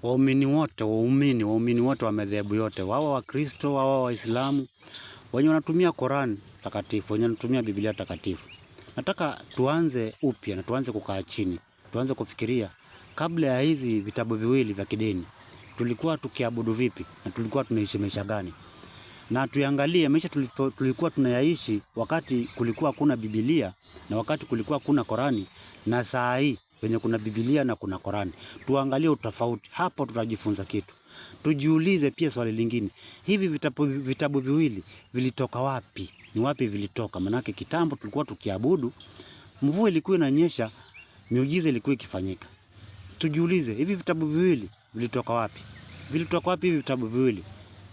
waumini wote wa madhehebu yote, wao Wakristo, wao Waislamu, wenye wanatumia Qur'an takatifu, wenye wanatumia Biblia takatifu. Nataka tuanze upya na tuanze kukaa chini, tuanze kufikiria kabla ya hizi vitabu viwili vya kidini tulikuwa tukiabudu vipi na tulikuwa tunaishi maisha gani, na tuangalie maisha tulikuwa tunayaishi wakati kulikuwa kuna Biblia na wakati kulikuwa kuna Qur'ani, na saa hii wenye kuna Biblia na kuna Qur'ani. Tuangalie utofauti, hapo tutajifunza kitu. Tujiulize pia swali lingine, hivi vitabu viwili vilitoka wapi? Ni wapi vilitoka? Manake kitambo tulikuwa tukiabudu, mvua ilikuwa inanyesha, miujiza ilikuwa ikifanyika. Tujiulize, hivi vitabu viwili vilitoka wapi? Vilitoka wapi hivi vitabu viwili?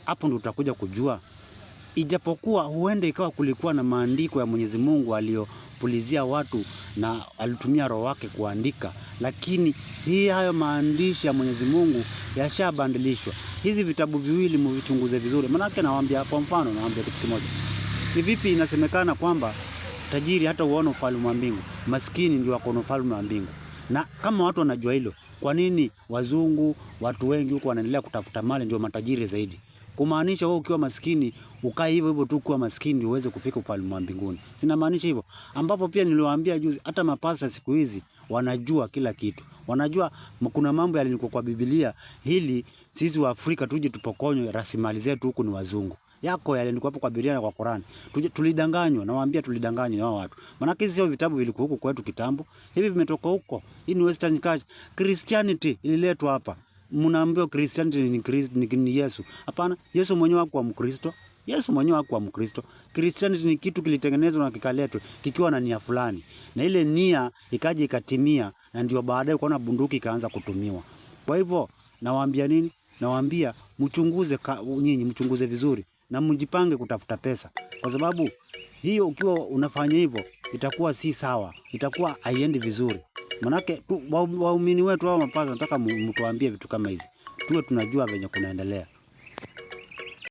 Hapo ndo tutakuja kujua. Ijapokuwa huenda ikawa kulikuwa na maandiko ya Mwenyezi Mungu aliyopulizia watu na alitumia roho wake kuandika, lakini hayo maandishi ya Mwenyezi Mungu yashabadilishwa. Hizi vitabu viwili mvichunguze vizuri. Manake nawaambia, kwa mfano nawaambia kitu kimoja. Ni vipi inasemekana kwamba tajiri hata uone ufalme wa mbingu, maskini ndio wako na ufalme wa mbingu? Na kama watu wanajua hilo, kwa nini wazungu, watu wengi huko wanaendelea kutafuta mali ndio matajiri zaidi? Kumaanisha wewe ukiwa maskini ukae hivyo hivyo tu kuwa maskini uweze kufika ufalme wa mbinguni? Sina maanisha hivyo. Ambapo pia niliwaambia juzi, hata mapasta siku hizi wanajua kila kitu. Wanajua kuna mambo yalikuwa kwa Biblia, ili sisi wa Afrika tuje tupokonywe rasilimali zetu huku ni wazungu. Yako yalikuwa hapo kwa Biblia na kwa Qur'an. Tulidanganywa, nawaambia tulidanganywa hao watu. Maana hizi sio vitabu vilikuwa huko kwetu kitambo. Hivi vimetoka huko. Hii ni Western culture. Christianity ililetwa hapa. Mnaambiwa Christianity ni Yesu. Hapana, Yesu mwenyewe hakuwa Mkristo. Yesu mwenyewe hakuwa Mkristo. Christianity ni kitu kilitengenezwa na kikaletwa kikiwa na nia fulani. Na ile nia ikaja ikatimia, na ndio baadaye kuona bunduki ikaanza kutumiwa. Kwa hivyo nawaambia nini? Nawaambia mchunguze nyinyi, mchunguze vizuri na mjipange kutafuta pesa. Kwa sababu hiyo ukiwa unafanya hivyo itakuwa si sawa. Itakuwa haiendi vizuri. Manake waumini wetu hao mapasa nataka mtuambie vitu kama hizi. Tuwe tunajua venye kunaendelea.